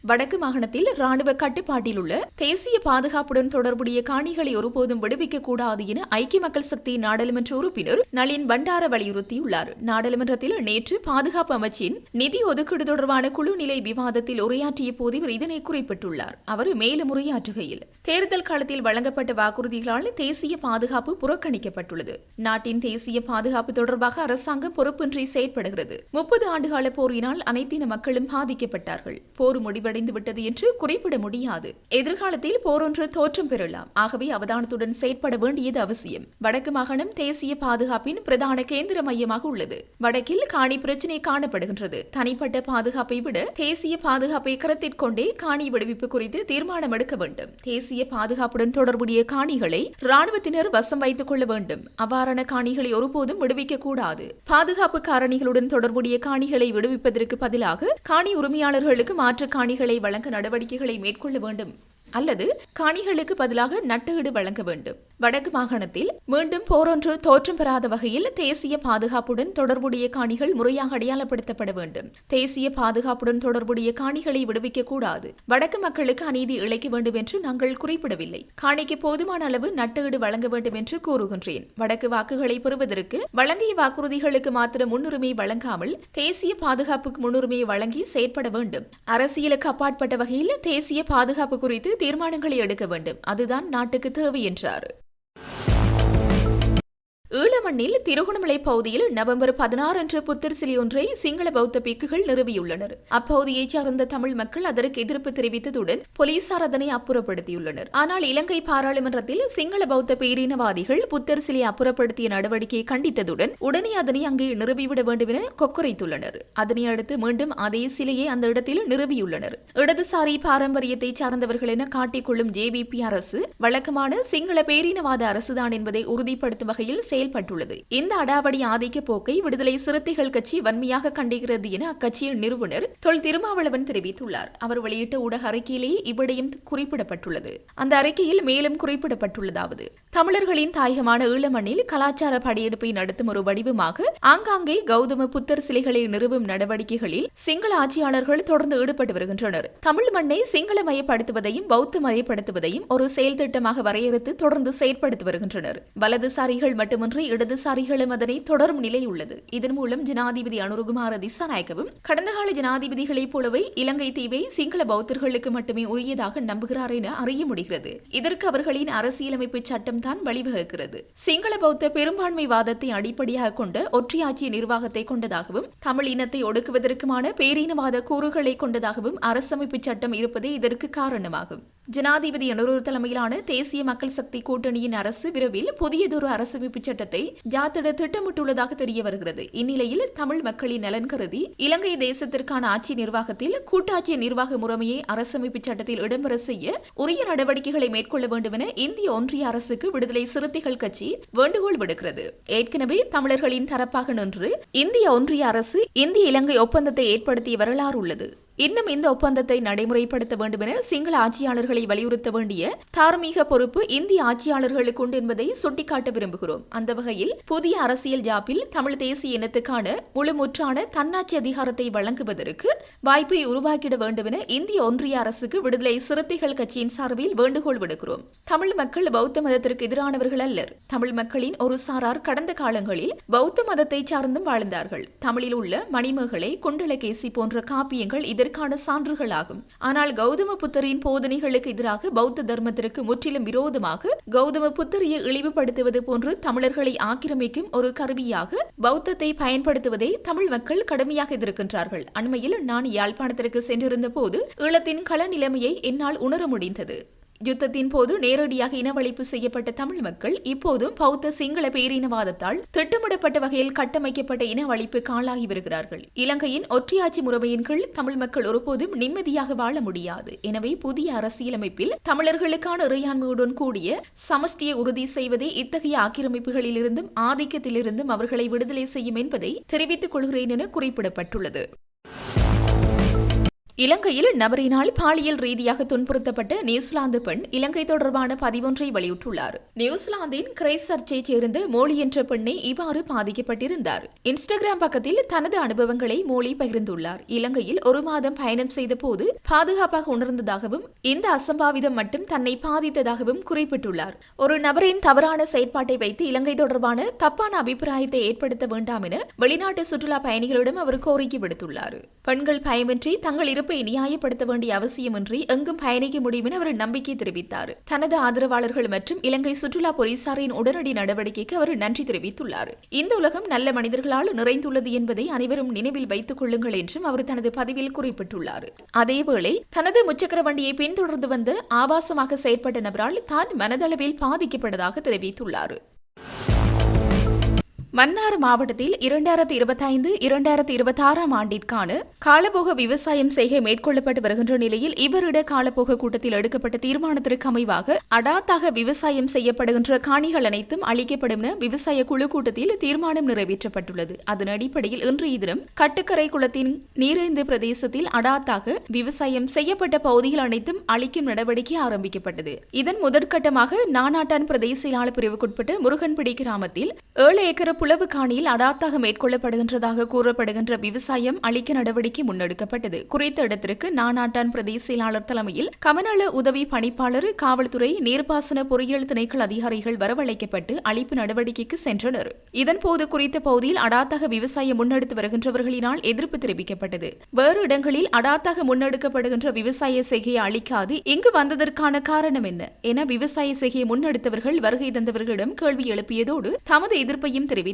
வடக்கு மாகாணத்தில் ராணுவ கட்டுப்பாட்டில் உள்ள தேசிய பாதுகாப்புடன் தொடர்புடைய காணிகளை ஒருபோதும் விடுவிக்க கூடாது என ஐக்கிய மக்கள் சக்தி நாடாளுமன்ற உறுப்பினர் நளின் பண்டார வலியுறுத்தியுள்ளார். நாடாளுமன்றத்தில் நேற்று பாதுகாப்பு அமைச்சின் நிதி ஒதுக்கீடு தொடர்பான குழு நிலை விவாதத்தில் உரையாற்றிய போது இவர் இதனை குறிப்பிட்டுள்ளார். அவர் மேலும் உரையாற்றுகையில் தேர்தல் காலத்தில் வழங்கப்பட்ட வாக்குறுதிகளால் தேசிய பாதுகாப்பு புறக்கணிக்கப்பட்டுள்ளது. நாட்டின் தேசிய பாதுகாப்பு தொடர்பாக அரசாங்கம் பொறுப்பின்றி செயற்படுகிறது. 30 ஆண்டுகால போரினால் அனைத்தின மக்களும் பாதிக்கப்பட்டார்கள். போர் முடிவடைந்து விட்டது என்று குறிப்பிட முடியாது. எதிர்காலத்தில் போரொன்று தோற்றம் பெறலாம். ஆகவே அவதானத்துடன் செயற்பட வேண்டியது அவசியம். வடக்கு மாகாணம் தேசிய பாதுகாப்பின் பிரதான கேந்திர மையமாக உள்ளது. வடக்கில் காணி பிரச்சினை காணப்படுகின்றது. தனிப்பட்ட பாதுகாப்பை விட தேசிய பாதுகாப்பை கருத்திற்கொண்டே காணி விடுவிப்பு குறித்து தீர்மானம் எடுக்க வேண்டும். தேசிய பாதுகாப்புடன் தொடர்புடைய காணிகளை ராணுவத்தினர் வசம் வைத்துக் கொள்ள வேண்டும். அவ்வாறான காணிகளை ஒருபோதும் விடுவிக்க கூடாது. பாதுகாப்பு காரணிகளுடன் தொடர்புடைய காணிகளை விடுவிப்பதற்கு பதிலாக காணி உரிமையாளர்களுக்கு மாற்று காணிகளை வழங்க நடவடிக்கைகளை மேற்கொள்ள வேண்டும் அல்லது காணிகளுக்கு பதிலாக நட்டஈடு வழங்க வேண்டும். வடக்கு மாகாணத்தில் மீண்டும் போரொன்று தோற்றம் பெறாத வகையில் தேசிய பாதுகாப்புடன் தொடர்புடைய காணிகள் முறையாக அடையாளப்படுத்தப்பட வேண்டும். தேசிய பாதுகாப்புடன் தொடர்புடைய காணிகளை விடுவிக்க கூடாது. வடக்கு மக்களுக்கு அநீதி இழைக்க வேண்டும் என்று நாங்கள் குறிப்பிடவில்லை. காணிக்கு போதுமான அளவு நட்டஈடு வழங்க வேண்டும் என்று கூறுகின்றேன். வடக்கு வாக்குகளை பெறுவதற்கு வழங்கிய வாக்குறுதிகளுக்கு மாத்திரம் முன்னுரிமை வழங்காமல் தேசிய பாதுகாப்புக்கு முன்னுரிமையை வழங்கி செயற்பட வேண்டும். அரசியலுக்கு அப்பாற்பட்ட வகையில் தேசிய பாதுகாப்பு குறித்து தீர்மானங்களை எடுக்க வேண்டும். அதுதான் நாட்டுக்கு தேவை என்றார். ஈழமண்ணில் திருகோணமலை பகுதியில் நவம்பர் 16 அன்று புத்தர் சிலை ஒன்றை சிங்கள பௌத்த பிக்குகள் நிறுவியுள்ளனர். அப்பகுதியைச் சார்ந்த தமிழ் மக்கள் அதற்கு எதிர்ப்பு தெரிவித்ததுடன் போலீசார் அதனை அப்புறப்படுத்தியுள்ளனர். ஆனால் இலங்கை பாராளுமன்றத்தில் சிங்கள பௌத்த பேரினவாதிகள் புத்தர் சிலை அப்புறப்படுத்திய நடவடிக்கையை கண்டித்ததுடன் உடனே அதனை அங்கே நிறுவிவிட வேண்டும் என கொக்கரைத்துள்ளனர். அதனை அடுத்து மீண்டும் அதே சிலையை அந்த இடத்தில் நிறுவியுள்ளனர். இடதுசாரி பாரம்பரியத்தை சார்ந்தவர்கள் என காட்டிக்கொள்ளும் ஜேவிபி அரசு வழக்கமான சிங்கள பேரினவாத அரசுதான் என்பதை உறுதிப்படுத்தும் வகையில் செயல்பட்டுள்ளது. இந்த அடாவடி ஆதிக்க போக்கை விடுதலை சிறுத்தைகள் கட்சி வன்மையாக கண்டிக்கிறது என அக்கட்சியின் நிறுவனர் தொல் திருமாவளவன் தெரிவித்துள்ளார். அவர் வெளியிட்ட ஊடக அறிக்கையிலேயே இவ்விடயம் குறிப்பிடப்பட்டுள்ளது. அந்த அறிக்கையில் மேலும் குறிப்பிடப்பட்டுள்ளதாவது: தமிழர்களின் தாயகமான ஈழமண்ணில் கலாச்சார படையெடுப்பை நடத்தும் ஒரு வடிவமாக ஆங்காங்கே கௌதம புத்தர் சிலைகளை நிறுவும் நடவடிக்கைகளில் சிங்கள ஆட்சியாளர்கள் தொடர்ந்து ஈடுபட்டு வருகின்றனர். தமிழ் மண்ணை சிங்களமயப்படுத்துவதையும் பௌத்த மயப்படுத்துவதையும் ஒரு செயல் திட்டமாக வரையறுத்து தொடர்ந்து செயற்படுத்தி வருகின்றனர். வலதுசாரிகள் மட்டும் இடதுசாரிகளும் அதனை தொடரும் நிலை உள்ளது. இதன் மூலம் ஜனாதிபதி அனுரகுமார திசாநாயக்கவும் கடந்த கால ஜனாதிபதிகளைப் போலவே இலங்கை தீவை சிங்கள பௌத்தர்களுக்கு மட்டுமே உரியதாக நம்புகிறார் என அறிய முடிகிறது. இதற்கு அவர்களின் அரசியலமைப்பு சட்டம் தான் வழிவகுக்கிறது. சிங்கள பௌத்த பெரும்பான்மைவாதத்தை அடிப்படையாக கொண்ட ஒற்றையாட்சி நிர்வாகத்தை கொண்டதாகவும் தமிழ் இனத்தை ஒடுக்குவதற்குமான பேரினவாத கூறுகளை கொண்டதாகவும் அரசமைப்பு சட்டம் இருப்பதே இதற்கு காரணமாகும். ஜனாதிபதி அனுர தலைமையிலான தேசிய மக்கள் சக்தி கூட்டணியின் அரசு விரைவில் புதியதொரு அரசமைப்பு சட்டத்தை ஜாத்திட திட்டமிட்டுள்ளதாக தெரிய வருகிறது. இந்நிலையில் தமிழ் மக்களின் நலன் கருதி இலங்கை தேசத்திற்கான ஆட்சி நிர்வாகத்தில் கூட்டாட்சி நிர்வாக முறைமையை அரசமைப்பு சட்டத்தில் இடம்பெற செய்ய உரிய நடவடிக்கைகளை மேற்கொள்ள வேண்டும் என இந்திய ஒன்றிய அரசுக்கு விடுதலை சிறுத்தைகள் கட்சி வேண்டுகோள் விடுக்கிறது. ஏற்கனவே தமிழர்களின் தரப்பாக நின்று இந்திய ஒன்றிய அரசு இந்திய இலங்கை ஒப்பந்தத்தை ஏற்படுத்திய வரலாறு உள்ளது. இன்னும் இந்த ஒப்பந்தத்தை நடைமுறைப்படுத்த வேண்டும் என சிங்கள ஆட்சியாளர்களை வலியுறுத்த வேண்டிய தார்மீக பொறுப்பு இந்திய ஆட்சியாளர்களுக்கு உண்டு என்பதை சுட்டிக்காட்ட விரும்புகிறோம். அந்த வகையில் புதிய அரசியல் ஜாப்பில் தமிழ் தேசிய இனத்துக்கான முழுமுற்றான தன்னாட்சி அதிகாரத்தை வழங்குவதற்கு வாய்ப்பை உருவாக்கிட வேண்டும் என இந்திய ஒன்றிய அரசுக்கு விடுதலை சிறுத்தைகள் கட்சியின் சார்பில் வேண்டுகோள் விடுக்கிறோம். தமிழ் மக்கள் பௌத்த மதத்திற்கு எதிரானவர்கள் அல்லர். தமிழ் மக்களின் ஒரு சாரார் கடந்த காலங்களில் பௌத்த மதத்தை சார்ந்தும் வாழ்ந்தார்கள். தமிழில் உள்ள மணிமேகலை, குண்டலகேசி போன்ற காப்பியங்கள் இதற்கான சான்றுகளாகும். ஆனால் கௌதம புத்தரின் போதனைகளுக்கு எதிராக பௌத்த தர்மத்திற்கு முற்றிலும் விரோதமாக கௌதம புத்தரையை இழிவுபடுத்துவது போன்று தமிழர்களை ஆக்கிரமிக்கும் ஒரு கருவியாக பௌத்தத்தை பயன்படுத்துவதை தமிழ் மக்கள் கடுமையாக எதிர்க்கின்றார்கள். அண்மையில் நான் யாழ்ப்பாணத்திற்கு சென்றிருந்த போது ஈழத்தின் கள நிலைமையை என்னால் உணர முடிந்தது. யுத்தத்தின் போது நேரடியாக இனவழிப்பு செய்யப்பட்ட தமிழ் மக்கள் இப்போதும் பௌத்த சிங்கள பேரினவாதத்தால் திட்டமிடப்பட்ட வகையில் கட்டமைக்கப்பட்ட இனவழிப்புக்கு ஆளாகி வருகிறார்கள். இலங்கையின் ஒற்றையாட்சி முறைமையின் கீழ் தமிழ் மக்கள் ஒருபோதும் நிம்மதியாக வாழ முடியாது. எனவே புதிய அரசியலமைப்பில் தமிழர்களுக்கான இறையாண்மையுடன் கூடிய சமஷ்டியை உறுதி செய்வதே இத்தகைய ஆக்கிரமிப்புகளிலிருந்தும் ஆதிக்கத்திலிருந்தும் அவர்களை விடுதலை செய்யும் என்பதை தெரிவித்துக் கொள்கிறேன் என குறிப்பிடப்பட்டுள்ளது. இலங்கையில் நபரினால் பாலியல் ரீதியாக துன்புறுத்தப்பட்ட நியூசிலாந்து பெண் இலங்கை தொடர்பான பதிவொன்றை வெளியிட்டுள்ளார். நியூசிலாந்தின் கிரைஸ்ட்சர்ச்சைச் சேர்ந்த மோலி என்ற பெண்ணை இவ்வாறு பாதிக்கப்பட்டிருந்தார். இன்ஸ்டாகிராம் பக்கத்தில் தனது அனுபவங்களை மோலி பகிர்ந்துள்ளார். இலங்கையில் ஒரு மாதம் பயணம் செய்த போது பாதுகாப்பாக உணர்ந்ததாகவும் இந்த அசம்பாவிதம் மட்டும் தன்னை பாதித்ததாகவும் குறிப்பிட்டுள்ளார். ஒரு நபரின் தவறான செயற்பாட்டை வைத்து இலங்கை தொடர்பான தப்பான அபிப்பிராயத்தை ஏற்படுத்த வேண்டாம் என வெளிநாட்டு சுற்றுலா பயணிகளிடம் அவர் கோரிக்கை விடுத்துள்ளார். பெண்கள் பயமின்றி தங்கள் இருப்பை நியாயப்படுத்த வேண்டிய அவசியமின்றி எங்கும் பயணிக்க முடியும் என அவர் நம்பிக்கை தெரிவித்தார். தனது ஆதரவாளர்கள் மற்றும் இலங்கை சுற்றுலா போலீசாரின் உடனடி நடவடிக்கைக்கு அவர் நன்றி தெரிவித்துள்ளார். இந்த உலகம் நல்ல மனிதர்களால் நிறைந்துள்ளது என்பதை அனைவரும் நினைவில் வைத்துக் கொள்ளுங்கள் என்றும் அவர் தனது பதிவில் குறிப்பிட்டுள்ளார். அதேவேளை தனது முச்சக்கர வண்டியை பின்தொடர்ந்து வந்த ஆபாசமாக செயற்பட்ட நபரால் தான் மனதளவில் பாதிக்கப்பட்டதாக தெரிவித்துள்ளார். மன்னார் மாவட்டத்தில் 2025-2026 ஆண்டிற்கான காலபோக விவசாயம் செய்கை மேற்கொள்ளப்பட்டு வருகின்ற நிலையில் இவரிட காலபோக கூட்டத்தில் எடுக்கப்பட்ட தீர்மானத்திற்கு அமைவாக அடாத்தாக விவசாயம் செய்யப்படுகின்ற காணிகள் அனைத்தும் அளிக்கப்படும் என விவசாய குழு கூட்டத்தில் தீர்மானம் நிறைவேற்றப்பட்டுள்ளது. அதன் அடிப்படையில் இன்றைய தினம் கட்டுக்கரை குளத்தின் நீரேந்து பிரதேசத்தில் அடாத்தாக விவசாயம் செய்யப்பட்ட பகுதிகள் அனைத்தும் அளிக்கும் நடவடிக்கை ஆரம்பிக்கப்பட்டது. இதன் முதற்கட்டமாக நானாட்டான் பிரதேச செயலாளர் பிரிவுக்குட்பட்ட முருகன்பிடி கிராமத்தில் 7 ஏக்கர் புலவு காணியில் அடாத்தாக மேற்கொள்ளப்படுகின்றதாக கூறப்படுகின்ற விவசாயம் அளிக்க நடவடிக்கை முன்னெடுக்கப்பட்டது. குறித்த இடத்திற்கு நானாட்டான் பிரதேச செயலாளர் தலைமையில் கமநல உதவி பணிப்பாளர், காவல்துறை, நீர்ப்பாசன பொறியியல் திணைக்கள அதிகாரிகள் வரவழைக்கப்பட்டு அளிப்பு நடவடிக்கைக்கு சென்றனர். இதன்போது குறித்த பகுதியில் அடாத்தாக விவசாயம் முன்னெடுத்து வருகின்றவர்களினால் எதிர்ப்பு தெரிவிக்கப்பட்டது. வேறு இடங்களில் அடாத்தாக முன்னெடுக்கப்படுகின்ற விவசாய செய்கையை அளிக்காது இங்கு வந்ததற்கான காரணம் என்ன என விவசாய செய்கையை முன்னெடுத்தவர்கள் வருகை தந்தவர்களிடம் கேள்வி எழுப்பியதோடு தமது எதிர்ப்பையும் தெரிவித்துள்ளனர்.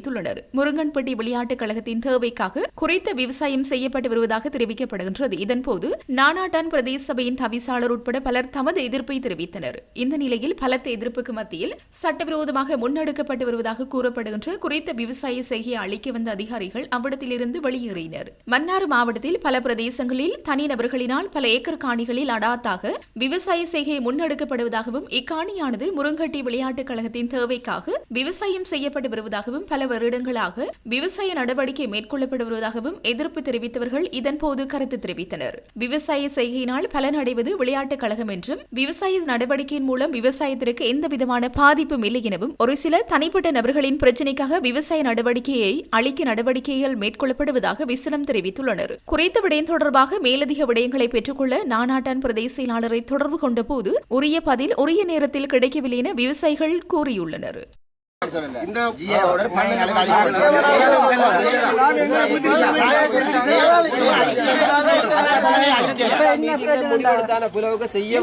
முருங்கன்பட்டி விளையாட்டுக் கழகத்தின் தேவைக்காக குறித்த விவசாயம் செய்யப்பட்டு வருவதாக தெரிவிக்கப்படுகின்றது. இதன்போது நானாட்டான் பிரதேச சபையின் தவிசாளர் உட்பட பலர் தமது எதிர்ப்பை தெரிவித்தனர். இந்த நிலையில் பலத்த எதிர்ப்புக்கு மத்தியில் சட்டவிரோதமாக முன்னெடுக்கப்பட்டு வருவதாக கூறப்படுகின்ற குறித்த விவசாய செய்கையை அளிக்க வந்த அதிகாரிகள் அவ்விடத்திலிருந்து வெளியேறினர். மன்னார் மாவட்டத்தில் பல பிரதேசங்களில் தனிநபர்களினால் பல ஏக்கர் காணிகளில் அடாத்தாக விவசாய செய்கை முன்னெடுக்கப்படுவதாகவும் இக்காணியானது முருங்கட்டி விளையாட்டுக் கழகத்தின் தேவைக்காக விவசாயம் செய்யப்பட்டு வருவதாகவும் பல வருடங்களாக விவசாய நடவடிக்கை மேற்கொள்ளப்பட்டு வருவதாகவும் எதிர்ப்பு தெரிவித்தவர்கள் இதன்போது கருத்து தெரிவித்தனர். விவசாய செய்கையினால் பலனடைவது விளையாட்டுக் கழகம் என்றும் விவசாய நடவடிக்கையின் மூலம் விவசாயத்திற்கு எந்தவிதமான பாதிப்பும் இல்லை எனவும் ஒரு சில தனிப்பட்ட நபர்களின் பிரச்சினைக்காக விவசாய நடவடிக்கையை அளிக்க நடவடிக்கைகள் மேற்கொள்ளப்படுவதாக விசனம் தெரிவித்துள்ளனர். குறித்த விடயம் தொடர்பாக மேலதிக விடயங்களை பெற்றுக்கொள்ள நானாட்டான் பிரதேச செயலாளரை தொடர்பு கொண்ட போது உரிய பதில் உரிய நேரத்தில் கிடைக்கவில்லை என விவசாயிகள் கூறியுள்ளனர். இந்த புலவுக்கு செய்ய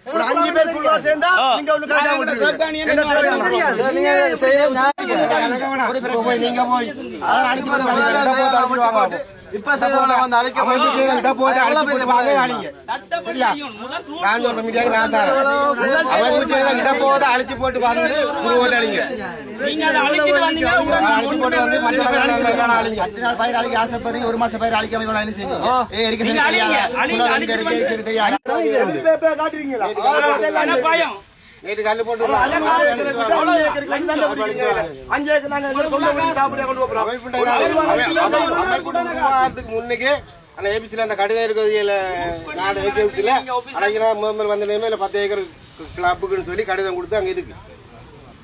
ஒரு 5 பேருக்குள்ள சேர்ந்தா நீங்க உள்ள காசா விட்டுருவீங்க. என்ன தேவை? நீங்க போய் அத அடிச்சு போட்டு இப்ப செய்தவன வந்து அழைக்க அமைப்பு செய்த போது அழைச்சு போட்டு வாங்க அழிங்க சரியா நான் சொல்ற மீடியாக்கு நான் தான் அமைப்பு செய்த போது அழைச்சு போட்டு வாங்க சுருவோட அழிங்க நீங்க அதை அழிச்சிட்டு வந்தீங்க அழைச்சு போட்டு வந்து மற்ற அழிங்க 10 நாள் பயிர் அழிக்க ஆசைப்படுறீங்க, ஒரு மாசம் பயிர் அழிக்காம இவ்வளவு என்ன செய்யுங்க? நீங்க அழிங்க காட்டுறீங்களா? பயம் நேற்று கல்லு போட்டு அமைப்புக்கு முன்னுக்கு ஆனா ஏபிசில அந்த கடிதம் இருக்கிறதுல நாடு ஏபிசில அடைக்கிற முதல் வந்த நேரம் 10 ஏக்கர் கிளப்புக்குன்னு சொல்லி கடிதம் கொடுத்து அங்க இருக்கு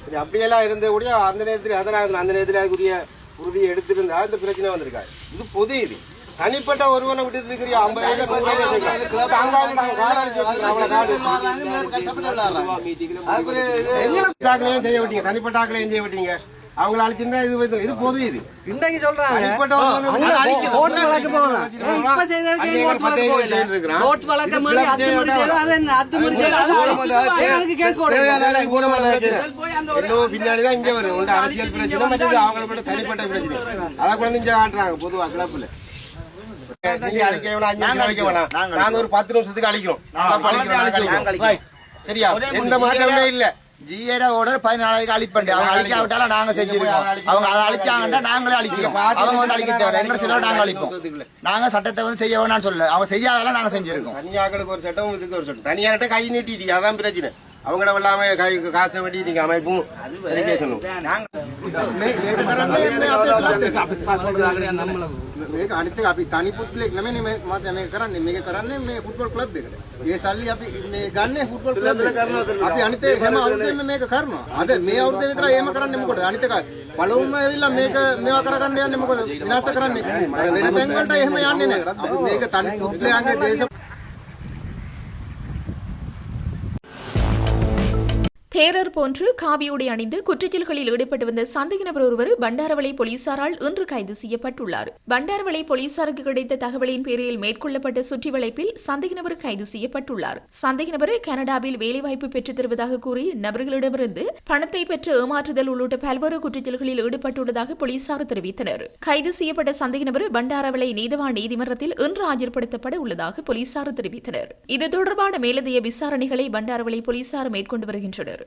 சரி அப்படியெல்லாம் இருந்த கூட அந்த நேரத்தில் அதனால் அந்த நேரத்தில் அதுக்குரிய உறுதியை எடுத்திருந்தா இந்த பிரச்சனை வந்திருக்காரு. இது பொது இது தனிப்பட்ட ஒருவனை விட்டு இருக்கிற 50 ஏக்கர் 100 ஏக்கர் செய்ய விட்டீங்க, தனிப்பட்ட ஆக்களையும் செய்ய விட்டீங்க. அவங்களை அழிச்சிருந்தா இது பொது இது இன்றைக்கு சொல்றாங்க தனிப்பட்ட ஓட்டு வழக்கு போகலாம். இப்ப செய்தது ஓட்டு வழக்கு மாதிரி அத்துமுறை கேஸ் பின்னாடிதான் இங்க வரும் ஒன்று அரசியல் பிரச்சனை மற்றது அவங்களோட தனிப்பட்ட பிரச்சனை அதை கூட இங்க ஆட்டுறாங்க பொதுவா கிளப்புல. நீங்க அழிக்க வேணாம், நாங்க அழிக்க வேணாம், நாங்க ஒரு 10 நிமிஷத்துக்கு அழிக்கிறோம் சரியா? எந்த மாற்றமே இல்ல. ஜிஏட ஆர்டர் 14 அழிப்பண்டு அவங்க அழிக்காவிட்டாலும் நாங்க செஞ்சிருக்கோம். அவங்க அதை அழிச்சாங்கன்னா நாங்களே அழிக்கிறோம். அவங்க வந்து அழிக்க தேவை எங்க சில நாங்க அழிப்போம். நாங்க சட்டத்தை வந்து செய்ய வேணாம்னு சொல்லல, அவங்க செய்யாதெல்லாம் நாங்க செஞ்சிருக்கோம். தனியாக்களுக்கு ஒரு சட்டம் இதுக்கு ஒரு சட்டம். தனியார்ட்ட கை நீட்டிட்டீங்க அதான் பிரச்சனை. அவங்கள எல்லாமே காசை வெட்டிட்டீங்க அமைப்பும் අනිත් එක අපි තනි පුද්ගලෙක් නෙමෙයි මේ මාත් මේක කරන්නේ. මේක කරන්නේ මේ ෆුට්බෝල් ක්ලබ් එකට. ඒ සල්ලි අපි මේ ගන්නේ ෆුට්බෝල් ක්ලබ් එකට. අපි අනිත් එක හැම අවුරුද්දෙම මේක කරනවා. අද මේ අවුරුද්දේ විතරයි එහෙම කරන්නේ මොකද? අනිත් එක පළවෙනිම ඇවිල්ලා මේක මේවා කරගන්න යන්නේ මොකද? විනාශ කරන්නේ. අර වෙන බැංක් වලට එහෙම යන්නේ නැහැ. අපි මේක තනි පුද්ගලයන්ගේ දේශ தேரர் போன்று காவியுடை அணிந்து குற்றச்செயல்களில் ஈடுபட்டு வந்த சந்தேக நபர் ஒருவர் பண்டாரவளை போலீசாரால் இன்று கைது செய்யப்பட்டுள்ளார். பண்டாரவளை போலீசாருக்கு கிடைத்த தகவலின் பேரில் மேற்கொள்ளப்பட்ட சுற்றி வளைப்பில் சந்தேக நபர் கைது செய்யப்பட்டுள்ளார். சந்தேக நபர் கனடாவில் வேலைவாய்ப்பு பெற்றுத் தருவதாக கூறி நபர்களிடமிருந்து பணத்தை பெற்று ஏமாற்றுதல் உள்ளிட்ட பல்வேறு குற்றச்செயல்களில் ஈடுபட்டுள்ளதாக போலீசார் தெரிவித்தனர். கைது செய்யப்பட்ட சந்தேக நபர் பண்டாரவளை நீதவான் நீதிமன்றத்தில் இன்று ஆஜர்படுத்தப்பட உள்ளதாக போலீசார் தெரிவித்தனர். இது தொடர்பான மேலதிக விசாரணைகளை பண்டாரவளை போலீசார் மேற்கொண்டு வருகின்றனர்.